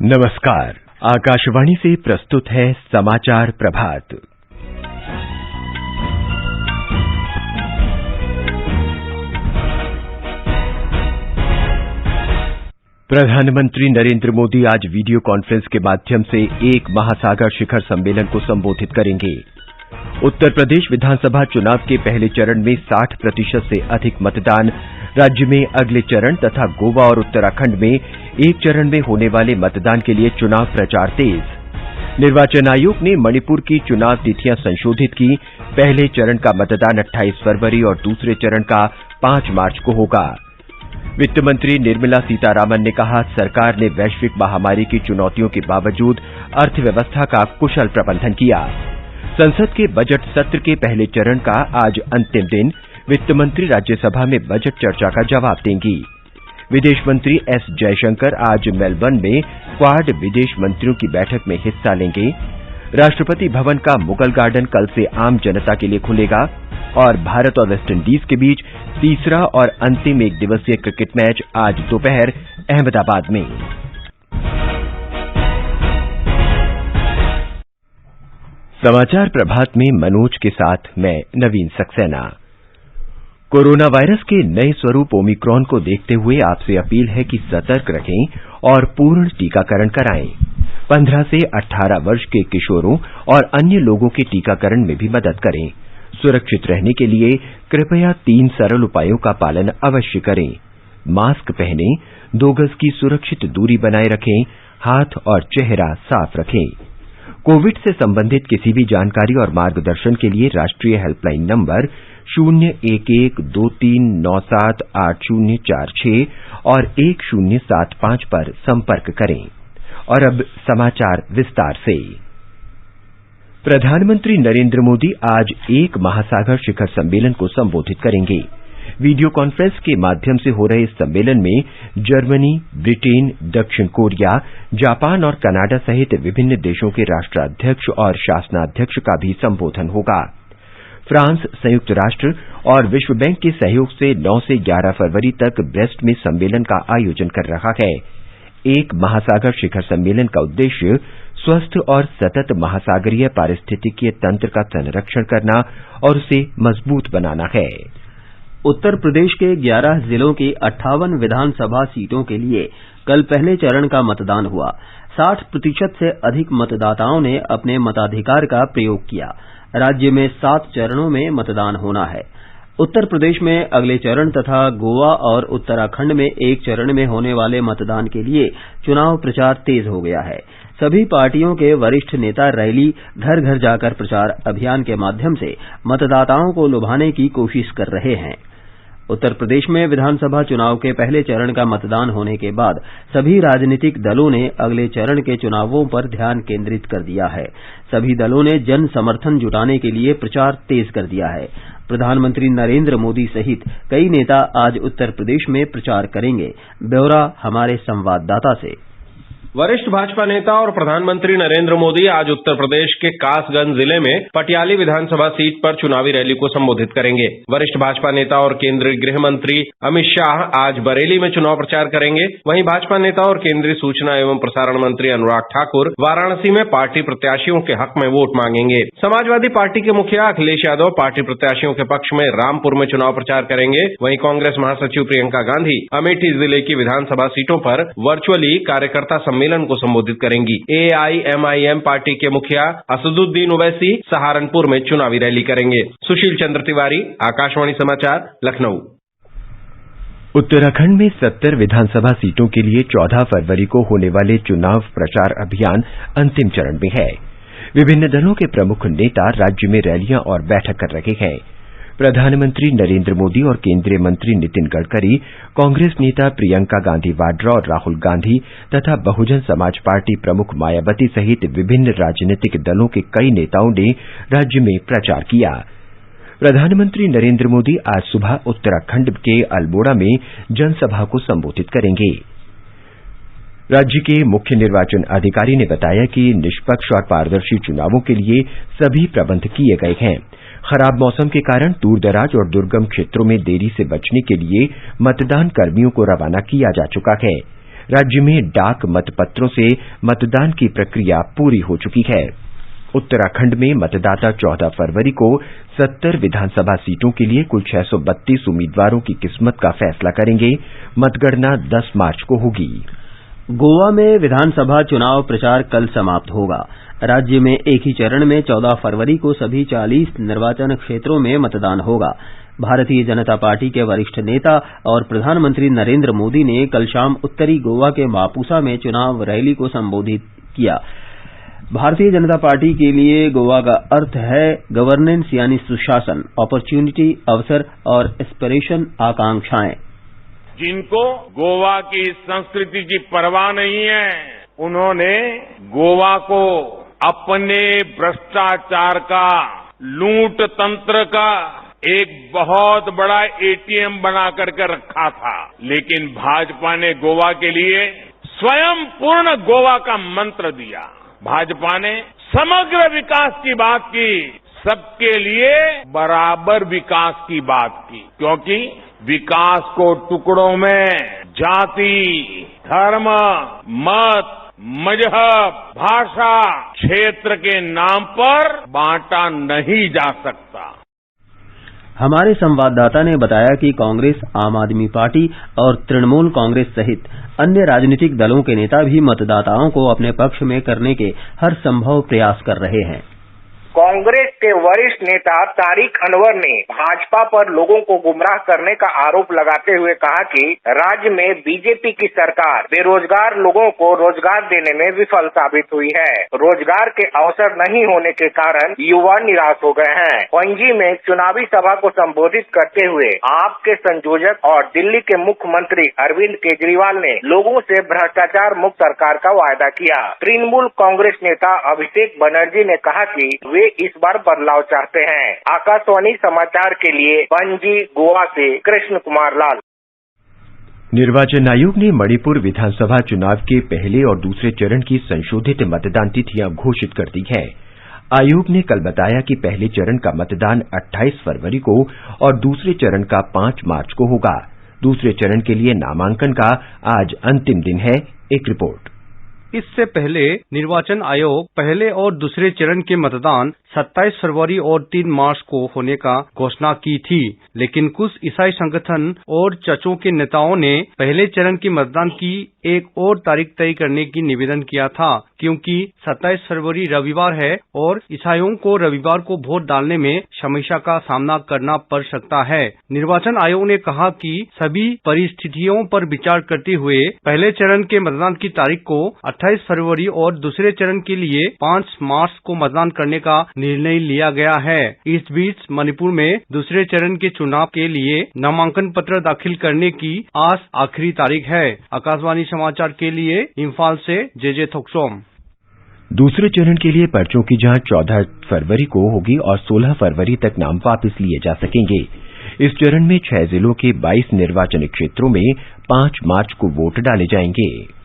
नमस्कार। आकाशवाणी से प्रस्तुत है समाचार प्रभात। प्रधानमंत्री नरेंद्र मोदी आज वीडियो कॉन्फ्रेंस के माध्यम से एक महासागर शिखर सम्मेलन को संबोधित करेंगे। उत्तर प्रदेश विधानसभा चुनाव के पहले चरण में 60% से अधिक मतदान, राज्य में अगले चरण तथा गोवा और उत्तराखंड में एक चरण में होने वाले मतदान के लिए चुनाव प्रचार तेज। निर्वाचन आयोग ने मणिपुर की चुनाव तिथियां संशोधित की। पहले चरण का मतदान 28 फरवरी और दूसरे चरण का 5 मार्च को होगा। वित्त मंत्री निर्मला सीतारामन ने कहा, सरकार ने वैश्विक महामारी की चुनौतियों के बावजूद अर्थव्यवस्था का कुशल प्रबंधन किया। संसद के बजट सत्र के पहले चरण का आज अंतिम दिन। वित्त मंत्री राज्यसभा में बजट चर्चा का जवाब देंगी। विदेश मंत्री एस जयशंकर आज मेलबर्न में क्वाड विदेश मंत्रियों की बैठक में हिस्सा लेंगे। राष्ट्रपति भवन का मुगल गार्डन कल से आम जनता के लिए खुलेगा और भारत और वेस्टइंडीज के बीच तीसरा और अंतिम एक दिवसीय क्रिकेट मैच आज दोपहर अहमदाबाद में। समाचार प्रभात में मनोज के साथ मैं नवीन सक्सेना। कोरोना वायरस के नए स्वरूप ओमिक्रॉन को देखते हुए आपसे अपील है कि सतर्क रहें और पूर्ण टीकाकरण कराएं। 15 से 18 वर्ष के किशोरों और अन्य लोगों के टीकाकरण में भी मदद करें। सुरक्षित रहने के लिए कृपया 3 सरल उपायों का पालन अवश्य करें। मास्क पहनें, 2 गज की सुरक्षित दूरी बनाए रखें, हाथ और चेहरा साफ रखें। कोविड से संबंधित किसी भी जानकारी और मार्गदर्शन के लिए राष्ट्रीय हेल्पलाइन नंबर 01123978046 और 1075 पर संपर्क करें। और अब समाचार विस्तार से। प्रधानमंत्री नरेंद्र मोदी आज एक महासागर शिखर सम्मेलन को संबोधित करेंगे। वीडियो कॉन्फ्रेंस के माध्यम से हो रहे इस सम्मेलन में जर्मनी, ब्रिटेन, दक्षिण कोरिया, जापान और कनाडा सहित विभिन्न देशों के राष्ट्राध्यक्ष और शासनाध्यक्ष का भी संबोधन होगा। फ्रांस, संयुक्त राष्ट्र और विश्व बैंक के सहयोग से 9 से 11 फरवरी तक ब्रेस्ट में सम्मेलन का आयोजन कर रहा है। एक महासागर शिखर सम्मेलन का उद्देश्य स्वस्थ और सतत महासागरीय पारिस्थितिकीय तंत्र का संरक्षण करना और उसे मजबूत बनाना है। उत्तर प्रदेश के 11 जिलों की 58 विधानसभा सीटों के लिए कल पहले चरण का मतदान हुआ। 60% से अधिक मतदाताओं ने अपने मताधिकार का प्रयोग किया। राज्य में 7 चरणों में मतदान होना है। उत्तर प्रदेश में अगले चरण तथा गोवा और उत्तराखंड में एक चरण में होने वाले मतदान के लिए चुनाव प्रचार तेज हो गया है। सभी पार्टियों के वरिष्ठ नेता रैली, घर घर जाकर प्रचार अभियान के माध्यम से मतदाताओं को लुभाने की कोशिश कर रहे हैं। उत्तर प्रदेश में विधानसभा चुनाव के पहले चरण का मतदान होने के बाद सभी राजनीतिक दलों ने अगले चरण के चुनावों पर ध्यान केंद्रित कर दिया है। सभी दलों ने जन समर्थन जुटाने के लिए प्रचार तेज कर दिया है। प्रधानमंत्री नरेंद्र मोदी सहित कई नेता आज उत्तर प्रदेश में प्रचार करेंगे। ब्यौरा हमारे संवाददाता से। वरिष्ठ भाजपा नेता और प्रधानमंत्री नरेंद्र मोदी आज उत्तर प्रदेश के कासगंज जिले में पटियाली विधानसभा सीट पर चुनावी रैली को संबोधित करेंगे। वरिष्ठ भाजपा नेता और केंद्रीय गृह मंत्री अमित शाह आज बरेली में चुनाव प्रचार करेंगे। वहीं भाजपा नेता और केंद्रीय सूचना एवं प्रसारण मंत्री अनुराग ठाकुर वाराणसी में पार्टी प्रत्याशियों के हक में वोट मांगेंगे। समाजवादी पार्टी के मुखिया अखिलेश यादव पार्टी प्रत्याशियों के पक्ष में रामपुर में चुनाव प्रचार करेंगे। वहीं कांग्रेस महासचिव प्रियंका गांधी अमेठी जिले की विधानसभा सीटों पर वर्चुअली कार्यकर्ता सम्मेलन को संबोधित करेंगी। AIMIM पार्टी के मुखिया असदुद्दीन ओवैसी सहारनपुर में चुनावी रैली करेंगे। सुशील चंद्र तिवारी, आकाशवाणी समाचार, लखनऊ। उत्तराखंड में 70 विधानसभा सीटों के लिए 14 फरवरी को होने वाले चुनाव प्रचार अभियान अंतिम चरण में है। विभिन्न दलों के प्रमुख नेता राज्य में रैलियां और बैठक कर रहे हैं। प्रधानमंत्री नरेंद्र मोदी और केंद्रीय मंत्री नितिन गडकरी, कांग्रेस नेता प्रियंका गांधी वाड्रा और राहुल गांधी तथा बहुजन समाज पार्टी प्रमुख मायावती सहित विभिन्न राजनीतिक दलों के कई नेताओं ने राज्य में प्रचार किया। प्रधानमंत्री नरेंद्र मोदी आज सुबह उत्तराखंड के अल्मोड़ा में जनसभा को संबोधित करेंगे। राज्य के मुख्य निर्वाचन अधिकारी ने बताया कि निष्पक्ष और पारदर्शी चुनावों के लिए सभी प्रबंध किए गए हैं। खराब मौसम के कारण दूरदराज और दुर्गम क्षेत्रों में देरी से बचने के लिए मतदान कर्मियों को रवाना किया जा चुका है। राज्य में डाक मतपत्रों से मतदान की प्रक्रिया पूरी हो चुकी है। उत्तराखंड में मतदाता 14 फरवरी को 70 विधानसभा सीटों के लिए कुल 632 उम्मीदवारों की किस्मत का फैसला करेंगे। मतगणना 10 मार्च को होगी। गोवा में विधानसभा चुनाव प्रचार कल समाप्त होगा। राज्य में एक ही चरण में 14 फरवरी को सभी 40 निर्वाचन क्षेत्रों में मतदान होगा। भारतीय जनता पार्टी के वरिष्ठ नेता और प्रधानमंत्री नरेंद्र मोदी ने कल शाम उत्तरी गोवा के मापुसा में चुनाव रैली को संबोधित किया। भारतीय जनता पार्टी के लिए गोवा का अर्थ है गवर्नेंस यानी सुशासन, अपॉर्चुनिटी अवसर और एस्पिरेशन आकांक्षाएं। जिनको गोवा की संस्कृति की परवाह नहीं है, उन्होंने गोवा को अपने भ्रष्टाचार का, लूट तंत्र का एक बहुत बड़ा एटीएम बना करके रखा था। लेकिन भाजपा ने गोवा के लिए स्वयं पूर्ण गोवा का मंत्र दिया। भाजपा ने समग्र विकास की बात की, सबके लिए बराबर विकास की बात की, क्योंकि विकास को टुकड़ों में जाति, धर्म, मत, मजहब, भाषा, क्षेत्र के नाम पर बांटा नहीं जा सकता। हमारे संवाददाता ने बताया कि कांग्रेस, आम आदमी पार्टी और तृणमूल कांग्रेस सहित अन्य राजनीतिक दलों के नेता भी मतदाताओं को अपने पक्ष में करने के हर संभव प्रयास कर रहे हैं। कांग्रेस के वरिष्ठ नेता तारिक अनवर ने भाजपा पर लोगों को गुमराह करने का आरोप लगाते हुए कहा कि राज्य में बीजेपी की सरकार बेरोजगार लोगों को रोजगार देने में विफल साबित हुई है। रोजगार के अवसर नहीं होने के कारण युवा निराश हो गए हैं। पणजी में चुनावी सभा को संबोधित करते हुए आप के संयोजक और दिल्ली के मुख्यमंत्री अरविंद केजरीवाल ने लोगों से भ्रष्टाचार मुक्त सरकार का वायदा किया। तृणमूल कांग्रेस नेता अभिषेक बनर्जी ने कहा कि वे इस बार बदलाव चाहते हैं। आकाशवाणी समाचार के लिए पणजी, गोवा से कृष्ण कुमार लाल। निर्वाचन आयोग ने मणिपुर विधानसभा चुनाव के पहले और दूसरे चरण की संशोधित मतदान तिथियां घोषित कर दी हैं। आयोग ने कल बताया कि पहले चरण का मतदान 28 फरवरी को और दूसरे चरण का 5 मार्च को होगा। दूसरे चरण के लिए नामांकन का आज अंतिम दिन है। एक रिपोर्ट। इससे पहले निर्वाचन आयोग पहले और दूसरे चरण के मतदान 27 फरवरी और 3 मार्च को होने का घोषणा की थी, लेकिन कुछ ईसाई संगठन और चर्चों के नेताओं ने पहले चरण के मतदान की एक और तारीख तय करने की निवेदन किया था, क्योंकि 27 फरवरी रविवार है और ईसाइयों को रविवार को वोट डालने में समस्या का सामना करना पड़ सकता है। निर्वाचन आयोग ने कहा कि सभी परिस्थितियों पर विचार करते हुए पहले चरण के मतदान की तारीख को 28 फरवरी और दूसरे चरण के लिए 5 मार्च को मतदान करने का निर्णय लिया गया है। इस बीच मणिपुर में दूसरे चरण के चुनाव के लिए नामांकन पत्र दाखिल करने की आज आखिरी तारीख है। आकाशवाणी समाचार के लिए इम्फाल से जे थोक्सोम। दूसरे चरण के लिए पर्चों की जांच 14 फरवरी को होगी और 16 फरवरी तक नाम वापस लिए जा सकेंगे। इस चरण में 6 जिलों के 22 निर्वाचन क्षेत्रों में 5 मार्च को वोट डाले जाएंगे।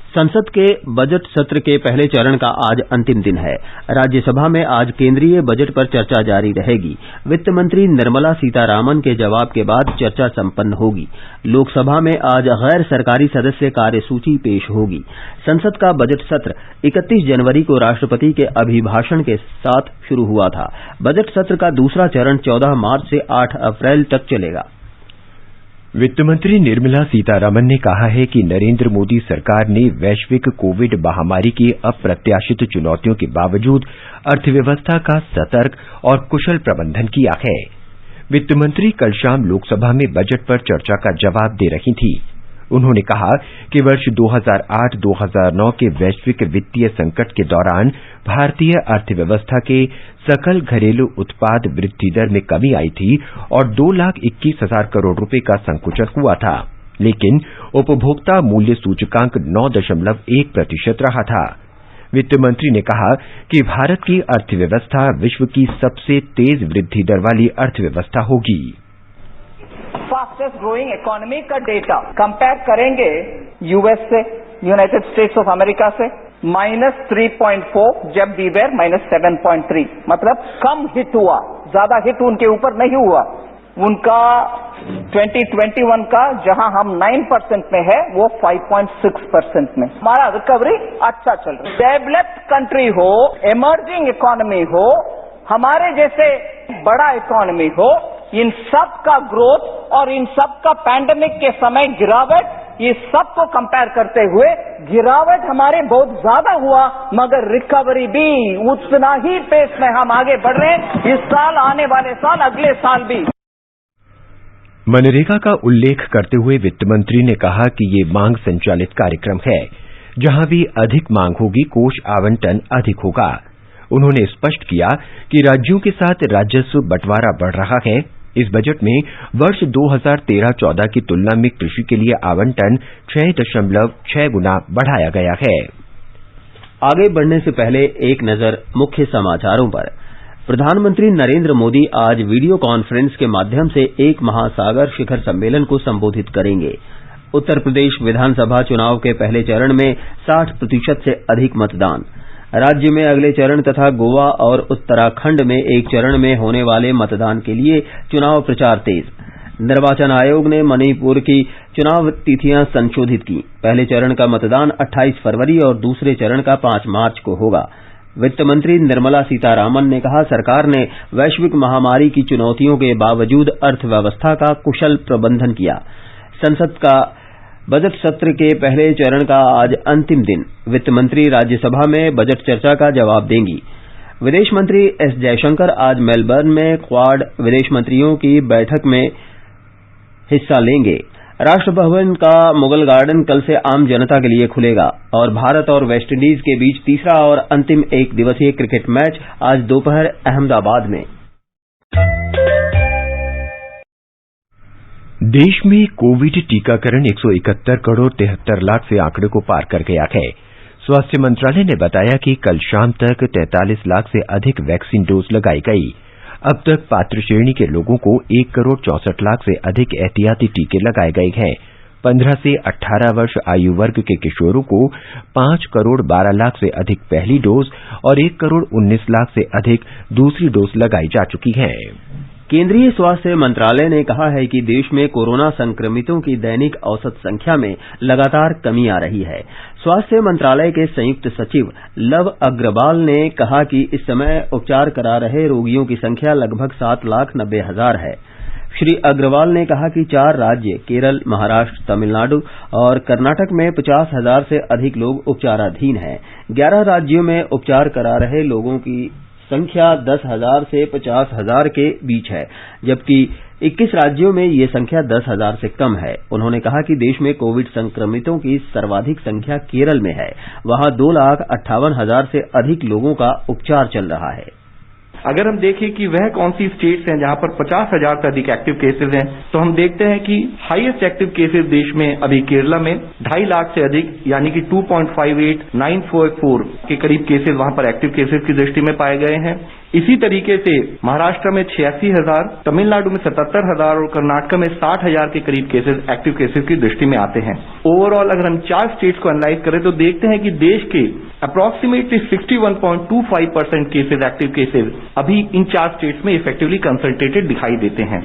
संसद के बजट सत्र के पहले चरण का आज अंतिम दिन है। राज्यसभा में आज केंद्रीय बजट पर चर्चा जारी रहेगी। वित्त मंत्री निर्मला सीतारामन के जवाब के बाद चर्चा संपन्न होगी। लोकसभा में आज गैर सरकारी सदस्य कार्यसूची पेश होगी। संसद का बजट सत्र 31 जनवरी को राष्ट्रपति के अभिभाषण के साथ शुरू हुआ था। बजट सत्र का दूसरा चरण 14 मार्च से 8 अप्रैल तक चलेगा। वित्त मंत्री निर्मला सीतारामन ने कहा है कि नरेंद्र मोदी सरकार ने वैश्विक कोविड महामारी की अप्रत्याशित चुनौतियों के बावजूद अर्थव्यवस्था का सतर्क और कुशल प्रबंधन किया है। वित्त मंत्री कल शाम लोकसभा में बजट पर चर्चा का जवाब दे रही थी। उन्होंने कहा कि वर्ष 2008-2009 के वैश्विक वित्तीय संकट के दौरान भारतीय अर्थव्यवस्था के सकल घरेलू उत्पाद वृद्धि दर में कमी आई थी और 2,21,000 करोड़ रुपए का संकुचन हुआ था, लेकिन उपभोक्ता मूल्य सूचकांक 9.1% रहा था। वित्त मंत्री ने कहा कि भारत की अर्थव्यवस्था विश्व की सबसे तेज वृद्धि दर वाली अर्थव्यवस्था होगी। फास्टेस्ट ग्रोइंग इकोनॉमी का डेटा कंपेयर करेंगे यूएस से, यूनाइटेड स्टेट्स ऑफ अमेरिका से, -3.4 जब वी वेर -7.3, मतलब कम हिट हुआ, ज्यादा हिट उनके ऊपर नहीं हुआ। उनका 2021 का जहां हम 9% में है वो 5.6% में। हमारा रिकवरी अच्छा चल रहा है। डेवलप्ड कंट्री हो, इमर्जिंग इकोनॉमी हो, हमारे जैसे बड़ा इकोनॉमी हो, इन सब का ग्रोथ और इन सब का पैंडेमिक के समय गिरावट, ये सब को कंपेयर करते हुए गिरावट हमारे बहुत ज्यादा हुआ, मगर रिकवरी भी उतना ही पेस में हम आगे बढ़ रहे हैं इस साल, आने वाले साल, अगले साल भी। मनरेगा का उल्लेख करते हुए वित्त मंत्री ने कहा कि ये मांग संचालित कार्यक्रम है। जहां भी अधिक मांग होगी, कोष आवंटन अधिक होगा। उन्होंने स्पष्ट किया कि राज्यों के साथ राजस्व बंटवारा बढ़ रहा है। इस बजट में वर्ष 2013-14 की तुलना में कृषि के लिए आवंटन 6.6 गुना बढ़ाया गया है। आगे बढ़ने से पहले एक नजर मुख्य समाचारों पर। प्रधानमंत्री नरेंद्र मोदी आज वीडियो कॉन्फ्रेंस के माध्यम से एक महासागर शिखर सम्मेलन को संबोधित करेंगे। उत्तर प्रदेश विधानसभा चुनाव के पहले चरण में 60% से अधिक मतदान। राज्य में अगले चरण तथा गोवा और उत्तराखंड में एक चरण में होने वाले मतदान के लिए चुनाव प्रचार तेज। निर्वाचन आयोग ने मणिपुर की चुनाव तिथियां संशोधित की। पहले चरण का मतदान 28 फरवरी और दूसरे चरण का 5 मार्च को होगा। वित्त मंत्री निर्मला सीतारामन ने कहा, सरकार ने वैश्विक महामारी की चुनौतियों के बावजूद अर्थव्यवस्था का कुशल प्रबंधन किया। संसद का बजट सत्र के पहले चरण का आज अंतिम दिन। वित्त मंत्री राज्यसभा में बजट चर्चा का जवाब देंगी। विदेश मंत्री एस जयशंकर आज मेलबर्न में क्वाड विदेश मंत्रियों की बैठक में हिस्सा लेंगे। राष्ट्र भवन का मुगल गार्डन कल से आम जनता के लिए खुलेगा और भारत और वेस्टइंडीज के बीच तीसरा और अंतिम एक दिवसीय क्रिकेट मैच आज दोपहर अहमदाबाद में। देश में कोविड टीकाकरण 171 करोड़ 73 लाख से आंकड़े को पार कर गया है। स्वास्थ्य मंत्रालय ने बताया कि कल शाम तक 43 लाख से अधिक वैक्सीन डोज लगाई गई। अब तक पात्र श्रेणी के लोगों को 1 करोड़ 64 लाख से अधिक एहतियाती टीके लगाए गए हैं। 15 से 18 वर्ष आयु वर्ग के किशोरों को 5 करोड़ 12 लाख से अधिक पहली डोज और 1 करोड़ 19 लाख से अधिक दूसरी डोज लगाई जा चुकी है। केंद्रीय स्वास्थ्य मंत्रालय ने कहा है कि देश में कोरोना संक्रमितों की दैनिक औसत संख्या में लगातार कमी आ रही है। स्वास्थ्य मंत्रालय के संयुक्त सचिव लव अग्रवाल ने कहा कि इस समय उपचार करा रहे रोगियों की संख्या लगभग 7,90,000 है। श्री अग्रवाल ने कहा कि 4 राज्य केरल, महाराष्ट्र, तमिलनाडु और कर्नाटक में 50,000 से अधिक लोग उपचाराधीन हैं। 11 राज्यों में उपचार करा रहे लोगों की संख्या 10,000 से 50,000 के बीच है, जबकि 21 राज्यों में ये संख्या 10,000 से कम है। उन्होंने कहा कि देश में कोविड संक्रमितों की सर्वाधिक संख्या केरल में है। वहां 2,58,000 से अधिक लोगों का उपचार चल रहा है। अगर हम देखें कि वह कौन सी स्टेट्स हैं जहां पर 50,000 से अधिक एक्टिव केसेस हैं, तो हम देखते हैं कि हाईएस्ट एक्टिव केसेस देश में अभी केरला में 2.5 लाख से अधिक यानी कि 2.58944 के करीब केसेस वहां पर एक्टिव केसेस की दृष्टि में पाए गए हैं। इसी तरीके से महाराष्ट्र में 86,000, तमिलनाडु में 77,000 और कर्नाटक में 60,000 के करीब केसेस एक्टिव केसेस की दृष्टि में आते हैं। ओवरऑल अगर हम 4 स्टेट्स को एनालाइज करें तो देखते हैं कि देश के अप्रोक्सीमेटली 61.25% केसेस एक्टिव केसेस अभी इन 4 स्टेट्स में इफेक्टिवली कंसंट्रेटेड दिखाई देते हैं।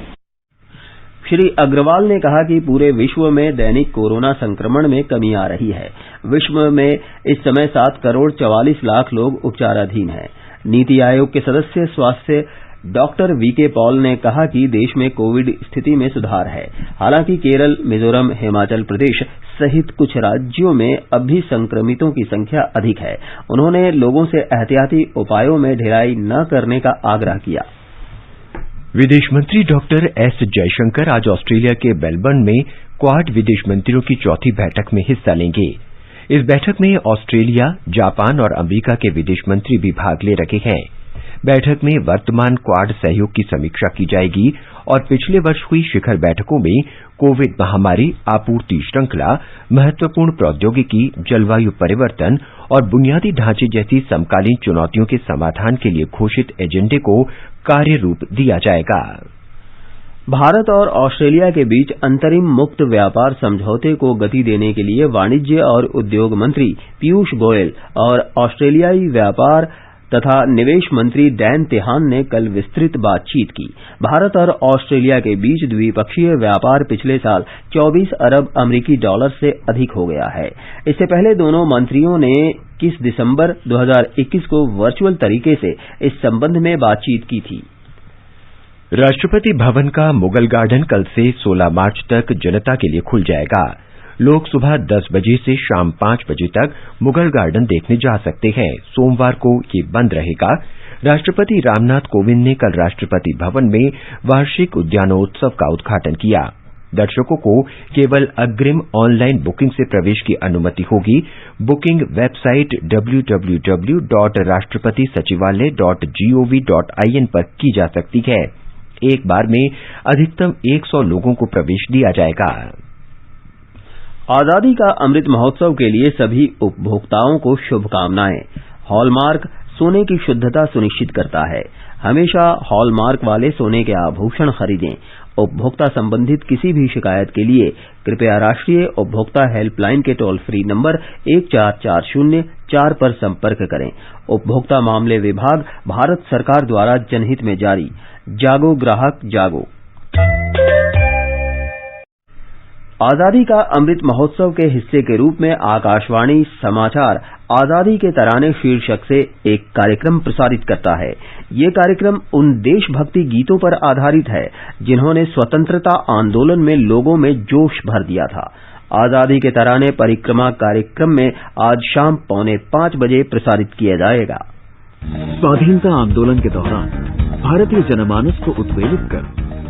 श्री अग्रवाल ने कहा कि पूरे विश्व में दैनिक कोरोना संक्रमण में कमी आ रही है। विश्व में इस समय 7 करोड़ 44 लाख लोग उपचाराधीन हैं। नीति आयोग के सदस्य स्वास्थ्य डॉक्टर वीके पॉल ने कहा कि देश में कोविड स्थिति में सुधार है। हालांकि केरल, मिजोरम, हिमाचल प्रदेश सहित कुछ राज्यों में अब भी संक्रमितों की संख्या अधिक है। उन्होंने लोगों से एहतियाती उपायों में ढिलाई न करने का आग्रह किया। विदेश मंत्री डॉक्टर एस जयशंकर आज ऑस्ट्रेलिया के मेलबर्न में क्वाड विदेश मंत्रियों की चौथी बैठक में हिस्सा लेंगे। इस बैठक में ऑस्ट्रेलिया, जापान और अमेरिका के विदेश मंत्री भी भाग ले रहे हैं। बैठक में वर्तमान क्वाड सहयोग की समीक्षा की जाएगी और पिछले वर्ष हुई शिखर बैठकों में कोविड महामारी, आपूर्ति श्रृंखला, महत्वपूर्ण प्रौद्योगिकी, जलवायु परिवर्तन और बुनियादी ढांचे जैसी समकालीन चुनौतियों के समाधान के लिए घोषित एजेंडे को कार्य रूप दिया जाएगा। भारत और ऑस्ट्रेलिया के बीच अंतरिम मुक्त व्यापार समझौते को गति देने के लिए वाणिज्य और उद्योग मंत्री पीयूष गोयल और ऑस्ट्रेलियाई व्यापार तथा निवेश मंत्री डैन तेहान ने कल विस्तृत बातचीत की। भारत और ऑस्ट्रेलिया के बीच द्विपक्षीय व्यापार पिछले साल 24 अरब अमेरिकी डॉलर से अधिक हो गया है। इससे पहले दोनों मंत्रियों ने 21 दिसंबर 2021 को वर्चुअल तरीके से इस संबंध में बातचीत की थी। राष्ट्रपति भवन का मुगल गार्डन कल से 16 मार्च तक जनता के लिए खुल जाएगा। लोग सुबह 10 बजे से शाम 5 बजे तक मुगल गार्डन देखने जा सकते हैं। सोमवार को ये बंद रहेगा। राष्ट्रपति रामनाथ कोविंद ने कल राष्ट्रपति भवन में वार्षिक उद्यानोत्सव का उद्घाटन किया। दर्शकों को केवल अग्रिम ऑनलाइन बुकिंग से प्रवेश की अनुमति होगी। बुकिंग वेबसाइट www.rashtrapatisachivalay.gov.in पर की जा सकती है। एक बार में अधिकतम 100 लोगों को प्रवेश दिया जाएगा। आजादी का अमृत महोत्सव के लिए सभी उपभोक्ताओं को शुभकामनाएं। हॉलमार्क सोने की शुद्धता सुनिश्चित करता है। हमेशा हॉलमार्क वाले सोने के आभूषण खरीदें। उपभोक्ता संबंधित किसी भी शिकायत के लिए कृपया राष्ट्रीय उपभोक्ता हेल्पलाइन के टोल फ्री नंबर 14404 पर संपर्क करें। उपभोक्ता मामले विभाग, भारत सरकार द्वारा जनहित में जारी। जागो ग्राहक जागो। आजादी का अमृत महोत्सव के हिस्से के रूप में आकाशवाणी समाचार आजादी के तराने शीर्षक से एक कार्यक्रम प्रसारित करता है। ये कार्यक्रम उन देशभक्ति गीतों पर आधारित है जिन्होंने स्वतंत्रता आंदोलन में लोगों में जोश भर दिया था। आजादी के तराने परिक्रमा कार्यक्रम में आज शाम 4:45 बजे प्रसारित किया जाएगा। स्वाधीनता आंदोलन के दौरान भारतीय जनमानस को उत्प्रेरित कर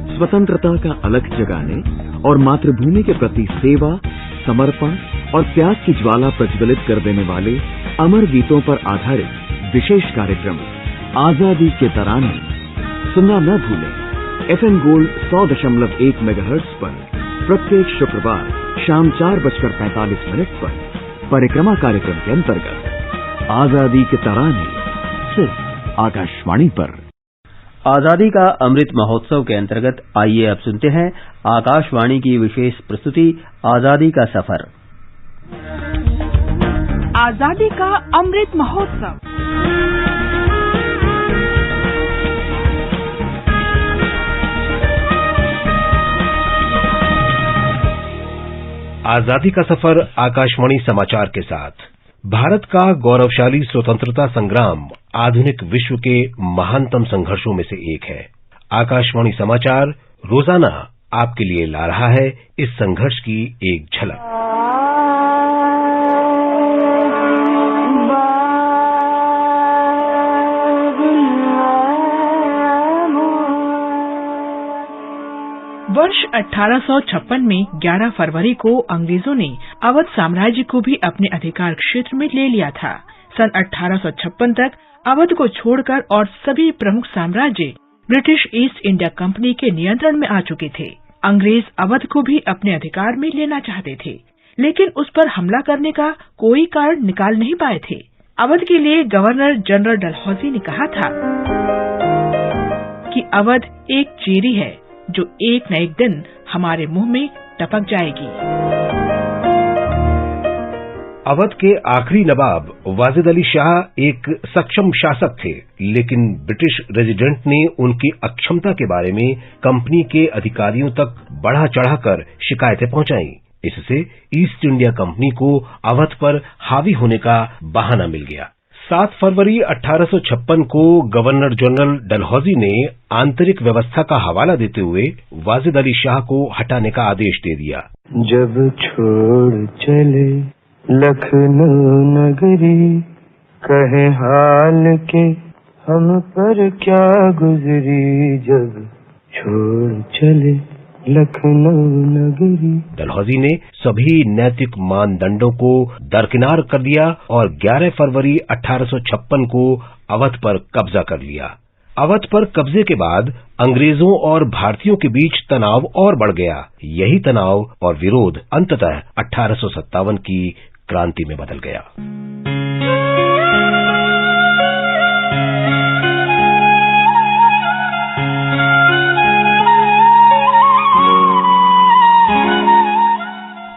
स्वतंत्रता का अलख जगाने और मातृभूमि के प्रति सेवा, समर्पण और त्याग की ज्वाला प्रज्वलित कर देने वाले अमर गीतों पर आधारित विशेष कार्यक्रम आजादी के तराने सुनना न भूलें। FM गोल्ड 100.1 मेगाहर्ट्ज पर प्रत्येक शुक्रवार शाम 4:45 पर परिक्रमा कार्यक्रम के अंतर्गत आजादी के तराने सिर्फ आकाशवाणी पर। आजादी का अमृत महोत्सव के अंतर्गत आइए अब सुनते हैं आकाशवाणी की विशेष प्रस्तुति आजादी का सफर। आजादी का अमृत महोत्सव। आजादी का सफर आकाशवाणी समाचार के साथ। भारत का गौरवशाली स्वतंत्रता संग्राम आधुनिक विश्व के महानतम संघर्षों में से एक है। आकाशवाणी समाचार रोजाना आपके लिए ला रहा है इस संघर्ष की एक झलक। वर्ष 1856 में 11 फरवरी को अंग्रेजों ने अवध साम्राज्य को भी अपने अधिकार क्षेत्र में ले लिया था। सन 1856 तक अवध को छोड़कर और सभी प्रमुख साम्राज्य ब्रिटिश ईस्ट इंडिया कंपनी के नियंत्रण में आ चुके थे। अंग्रेज अवध को भी अपने अधिकार में लेना चाहते थे, लेकिन उस पर हमला करने का कोई कारण निकाल नहीं पाए थे। अवध के लिए गवर्नर जनरल डलहौजी ने कहा था कि अवध एक चेरी है जो एक न एक दिन हमारे मुंह में टपक जाएगी। अवध के आखिरी नवाब वाजिद अली शाह एक सक्षम शासक थे, लेकिन ब्रिटिश रेजिडेंट ने उनकी अक्षमता के बारे में कंपनी के अधिकारियों तक बढ़ा चढ़ाकर शिकायतें पहुंचाईं। इससे ईस्ट इंडिया कंपनी को अवध पर हावी होने का बहाना मिल गया। 7 फरवरी 1856 को गवर्नर जनरल डलहौजी ने आंतरिक व्यवस्था का हवाला देते हुए वाजिद अली शाह को हटाने का आदेश दे दिया। जब छोड़ चले लखनऊ नगरी, कहे हाल के हम पर क्या गुजरी, जब छोड़ चले लखनऊ नगरी। डलहौजी ने सभी नैतिक मानदंडों को दरकिनार कर दिया और 11 फरवरी 1856 को अवध पर कब्जा कर लिया। अवध पर कब्जे के बाद अंग्रेजों और भारतीयों के बीच तनाव और बढ़ गया। यही तनाव और विरोध अंततः 1857 की क्रांति में बदल गया।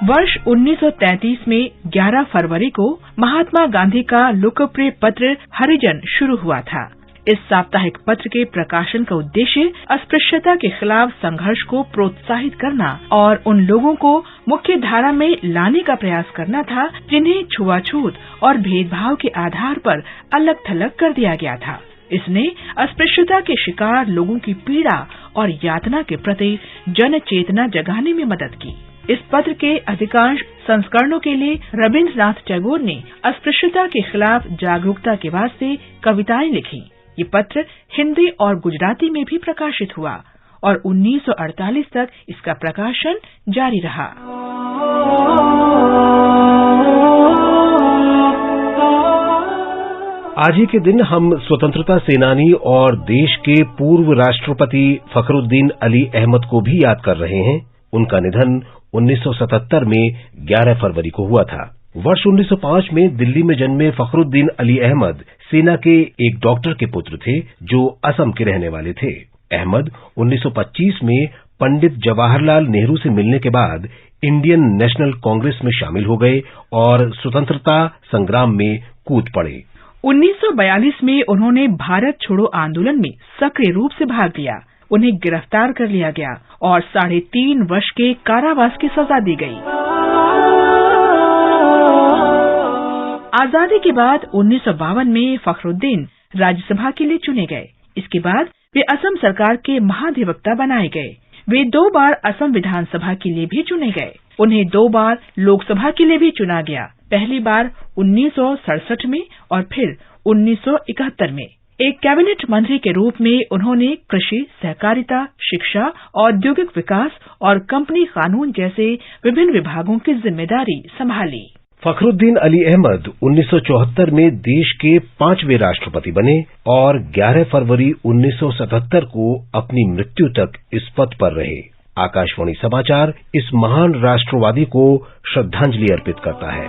वर्ष 1933 में 11 फरवरी को महात्मा गांधी का लोकप्रिय पत्र हरिजन शुरू हुआ था। इस साप्ताहिक पत्र के प्रकाशन का उद्देश्य अस्पृश्यता के खिलाफ संघर्ष को प्रोत्साहित करना और उन लोगों को मुख्य धारा में लाने का प्रयास करना था जिन्हें छुआछूत और भेदभाव के आधार पर अलग थलग कर दिया गया था। इसने अस्पृश्यता के शिकार लोगों की पीड़ा और यातना के प्रति जन चेतना जगाने में मदद की। इस पत्र के अधिकांश संस्करणों के लिए रविन्द्रनाथ टैगोर ने अस्पृश्यता के खिलाफ जागरूकता के वास्ते कविताएं लिखी। ये पत्र हिंदी और गुजराती में भी प्रकाशित हुआ और 1948 तक इसका प्रकाशन जारी रहा। आज ही के दिन हम स्वतंत्रता सेनानी और देश के पूर्व राष्ट्रपति फखरुद्दीन अली अहमद को भी याद कर रहे हैं। उनका निधन 1977 में 11 फरवरी को हुआ था। वर्ष 1905 में दिल्ली में जन्मे फखरुद्दीन अली अहमद सेना के एक डॉक्टर के पुत्र थे जो असम के रहने वाले थे। अहमद 1925 में पंडित जवाहरलाल नेहरू से मिलने के बाद इंडियन नेशनल कांग्रेस में शामिल हो गए और स्वतंत्रता संग्राम में कूद पड़े। 1942 में उन्होंने भारत छोड़ो आंदोलन में सक्रिय रूप से भाग लिया। उन्हें गिरफ्तार कर लिया गया और 3.5 वर्ष के कारावास की सजा दी गई। आजादी के बाद 1952 में फखरुद्दीन राज्यसभा के लिए चुने गए। इसके बाद वे असम सरकार के महाधिवक्ता बनाए गए। वे 2 बार असम विधानसभा के लिए भी चुने गए। उन्हें 2 बार लोकसभा के लिए भी चुना गया। पहली बार 1967 में और फिर 1971 में। एक कैबिनेट मंत्री के रूप में उन्होंने कृषि, सहकारिता, शिक्षा, औद्योगिक विकास और कंपनी कानून जैसे विभिन्न विभागों की जिम्मेदारी संभाली। फखरुद्दीन अली अहमद 1974 में देश के 5वें राष्ट्रपति बने और 11 फरवरी 1977 को अपनी मृत्यु तक इस पद पर रहे। आकाशवाणी समाचार इस महान राष्ट्रवादी को श्रद्धांजलि अर्पित करता है।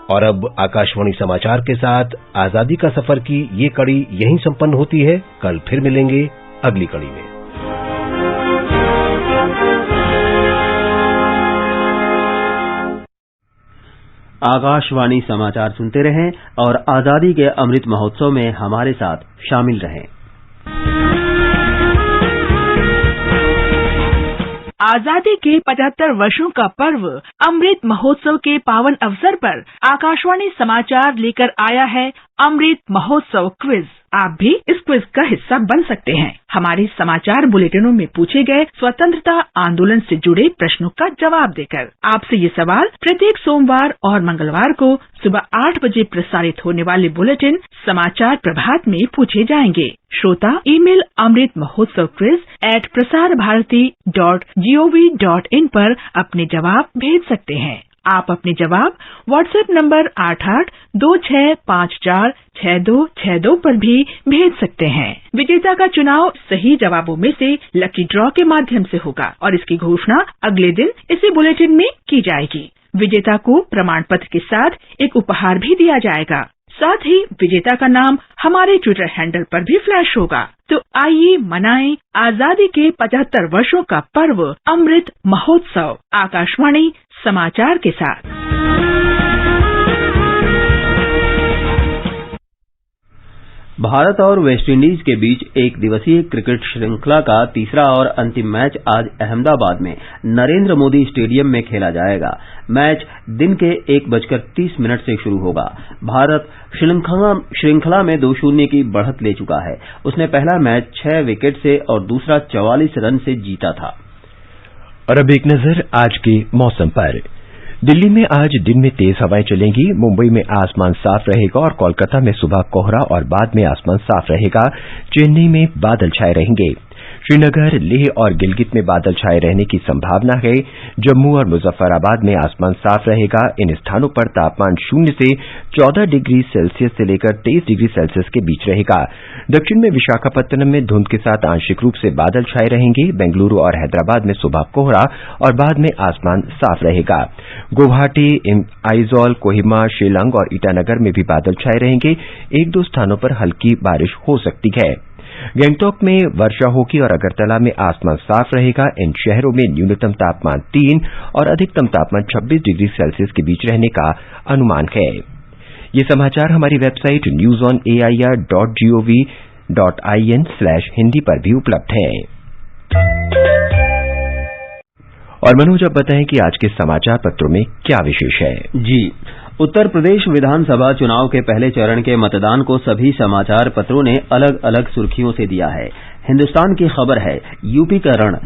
और अब आकाशवाणी समाचार के साथ आजादी का सफर की ये कड़ी यहीं संपन्न होती है। कल फिर मिलेंगे अगली कड़ी में। आकाशवाणी समाचार सुनते रहें और आजादी के अमृत महोत्सव में हमारे साथ शामिल रहें। आजादी के 75 वर्षों का पर्व अमृत महोत्सव के पावन अवसर पर आकाशवाणी समाचार लेकर आया है अमृत महोत्सव क्विज। आप भी इस क्विज का हिस्सा बन सकते हैं। हमारे समाचार बुलेटिनों में पूछे गए स्वतंत्रता आंदोलन से जुड़े प्रश्नों का जवाब देकर। आपसे ये सवाल प्रत्येक सोमवार और मंगलवार को सुबह 8 बजे प्रसारित होने वाले बुलेटिन समाचार प्रभात में पूछे जाएंगे। श्रोता email Amrit Mahotsav quiz @prasarabharati.gov.in पर अपने जवाब भेज सकते हैं। आप अपने जवाब व्हाट्सएप नंबर 8826546262 पर भी भेज सकते हैं। विजेता का चुनाव सही जवाबों में से लकी ड्रॉ के माध्यम से होगा और इसकी घोषणा अगले दिन इसी बुलेटिन में की जाएगी। विजेता को प्रमाण पत्र के साथ एक उपहार भी दिया जाएगा। साथ ही विजेता का नाम हमारे ट्विटर हैंडल पर भी फ्लैश होगा। तो आइए मनाएं आजादी के 75 वर्षों का पर्व अमृत महोत्सव आकाशवाणी समाचार के साथ। भारत और वेस्टइंडीज के बीच एक दिवसीय क्रिकेट श्रृंखला का तीसरा और अंतिम मैच आज अहमदाबाद में नरेंद्र मोदी स्टेडियम में खेला जाएगा। मैच दिन के 1:30 से शुरू होगा। भारत श्रृंखला में 2-0 की बढ़त ले चुका है। उसने पहला मैच 6 विकेट से और दूसरा 44 रन से जीता था। और अब एक नजर आज के मौसम पर। दिल्ली में आज दिन में तेज हवाएं चलेंगी। मुंबई में आसमान साफ रहेगा और कोलकाता में सुबह कोहरा और बाद में आसमान साफ रहेगा। चेन्नई में बादल छाए रहेंगे। श्रीनगर, लेह और गिलगित में बादल छाए रहने की संभावना है। जम्मू और मुजफ्फराबाद में आसमान साफ रहेगा। इन स्थानों पर तापमान 0 से 14 डिग्री सेल्सियस से लेकर 23 डिग्री सेल्सियस के बीच रहेगा। दक्षिण में विशाखापत्तनम में धुंध के साथ आंशिक रूप से बादल छाए रहेंगे। बेंगलुरु और हैदराबाद में सुबह कोहरा और बाद में आसमान साफ रहेगा। गुवाहाटी, आइजॉल, कोहिमा, शिलांग और ईटानगर में भी बादल छाए रहेंगे। 1-2 स्थानों पर हल्की बारिश हो सकती है। गैंगटॉक में वर्षा होगी और अगरतला में आसमान साफ रहेगा। इन शहरों में न्यूनतम तापमान 3 और अधिकतम तापमान 26 डिग्री सेल्सियस के बीच रहने का अनुमान है। ये समाचार हमारी वेबसाइट newsonair.gov.in/hindi पर भी उपलब्ध है। और मनोज, अब बताएं कि आज के समाचार पत्रों में क्या विशेष है। जी, उत्तर प्रदेश विधानसभा चुनाव के पहले चरण के मतदान को सभी समाचार पत्रों ने अलग अलग सुर्खियों से दिया है। हिंदुस्तान की खबर है यूपी का रण,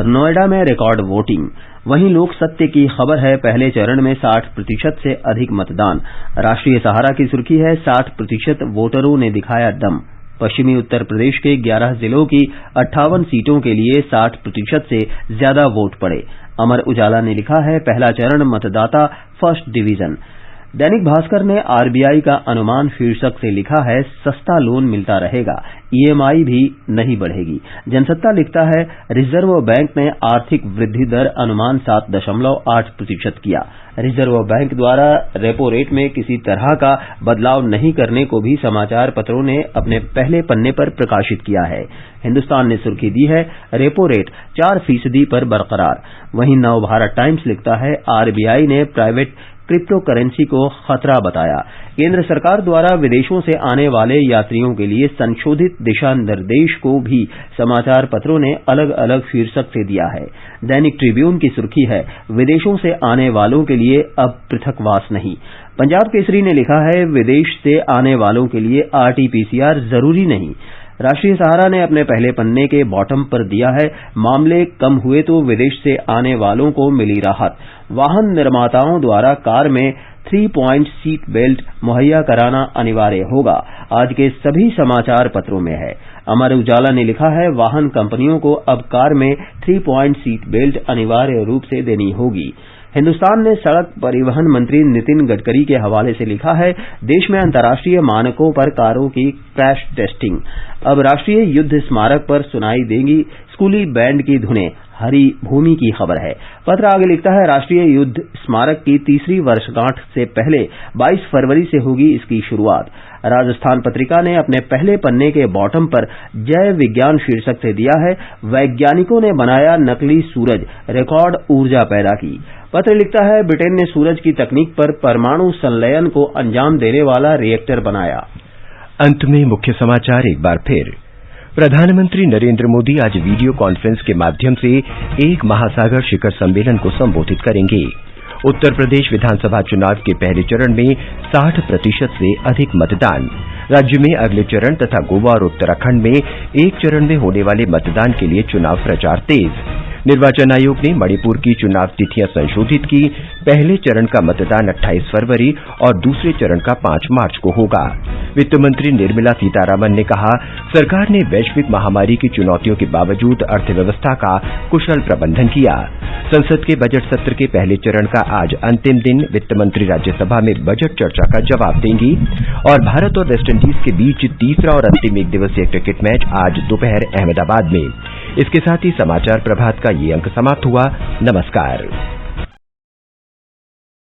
नोएडा में रिकॉर्ड वोटिंग। वहीं लोक सत्य की खबर है पहले चरण में 60% से अधिक मतदान। राष्ट्रीय सहारा की सुर्खी है 60% वोटरों ने दिखाया दम। पश्चिमी उत्तर प्रदेश के 11 जिलों की 58 सीटों के लिए 60% से ज्यादा वोट पड़े। अमर उजाला ने लिखा है पहला चरण मतदाता फर्स्ट डिवीजन। दैनिक भास्कर ने आरबीआई का अनुमान शीर्षक से लिखा है सस्ता लोन मिलता रहेगा, ईएमआई भी नहीं बढ़ेगी। जनसत्ता लिखता है रिजर्व बैंक ने आर्थिक वृद्धि दर अनुमान 7.8% किया। रिजर्व बैंक द्वारा रेपो रेट में किसी तरह का बदलाव नहीं करने को भी समाचार पत्रों ने अपने पहले पन्ने पर प्रकाशित किया है। हिंदुस्तान ने सुर्खी दी है रेपो रेट 4% पर बरकरार। वहीं नवभारत टाइम्स लिखता है आरबीआई ने प्राइवेट क्रिप्टो करेंसी को खतरा बताया। केंद्र सरकार द्वारा विदेशों से आने वाले यात्रियों के लिए संशोधित दिशा निर्देश को भी समाचार पत्रों ने अलग अलग शीर्षक से दिया है। दैनिक ट्रिब्यून की सुर्खी है विदेशों से आने वालों के लिए अब पृथकवास नहीं। पंजाब केसरी ने लिखा है विदेश से आने वालों के लिए आरटीपीसीआर जरूरी नहीं। राष्ट्रीय सहारा ने अपने पहले पन्ने के बॉटम पर दिया है मामले कम हुए तो विदेश से आने वालों को मिली राहत। वाहन निर्माताओं द्वारा कार में 3 पॉइंट सीट बेल्ट मुहैया कराना अनिवार्य होगा। आज के सभी समाचार पत्रों में है। अमर उजाला ने लिखा है वाहन कंपनियों को अब कार में 3 पॉइंट सीट बेल्ट अनिवार्य रूप से देनी होगी। हिंदुस्तान ने सड़क परिवहन मंत्री नितिन गडकरी के हवाले से लिखा है देश में अंतर्राष्ट्रीय मानकों पर कारों की क्रैश टेस्टिंग। अब राष्ट्रीय युद्ध स्मारक पर सुनाई देंगी स्कूली बैंड की धुनें। हरी भूमि की खबर है। पत्र आगे लिखता है राष्ट्रीय युद्ध स्मारक की 3री वर्षगांठ से पहले 22 फरवरी से होगी इसकी शुरुआत। राजस्थान पत्रिका ने अपने पहले पन्ने के बॉटम पर जय विज्ञान शीर्षक से दिया है वैज्ञानिकों ने बनाया नकली सूरज, रिकॉर्ड ऊर्जा पैदा की। पत्र लिखता है ब्रिटेन ने सूरज की तकनीक पर परमाणु संलयन को अंजाम देने वाला रिएक्टर बनाया। अंत में मुख्य समाचार एक बार फिर। प्रधानमंत्री नरेंद्र मोदी आज वीडियो कॉन्फ्रेंस के माध्यम से एक महासागर शिखर सम्मेलन को संबोधित करेंगे। उत्तर प्रदेश विधानसभा चुनाव के पहले चरण में 60% से अधिक मतदान। राज्य में अगले चरण तथा गोवा और उत्तराखंड में एक चरण में होने वाले मतदान के लिए चुनाव प्रचार तेज। निर्वाचन आयोग ने मणिपुर की चुनाव तिथियां संशोधित की। पहले चरण का मतदान 28 फरवरी और दूसरे चरण का 5 मार्च को होगा। वित्त मंत्री निर्मला सीतारामन ने कहा सरकार ने वैश्विक महामारी की चुनौतियों के बावजूद अर्थव्यवस्था का कुशल प्रबंधन किया। संसद के बजट सत्र के पहले चरण का आज अंतिम दिन। वित्त मंत्री राज्यसभा में बजट चर्चा का जवाब देंगी। और भारत और वेस्टइंडीज के बीच तीसरा और अंतिम 1 दिवसीय क्रिकेट मैच आज दोपहर अहमदाबाद में। इसके साथ ही समाचार प्रभात का ये अंक समाप्त हुआ। नमस्कार।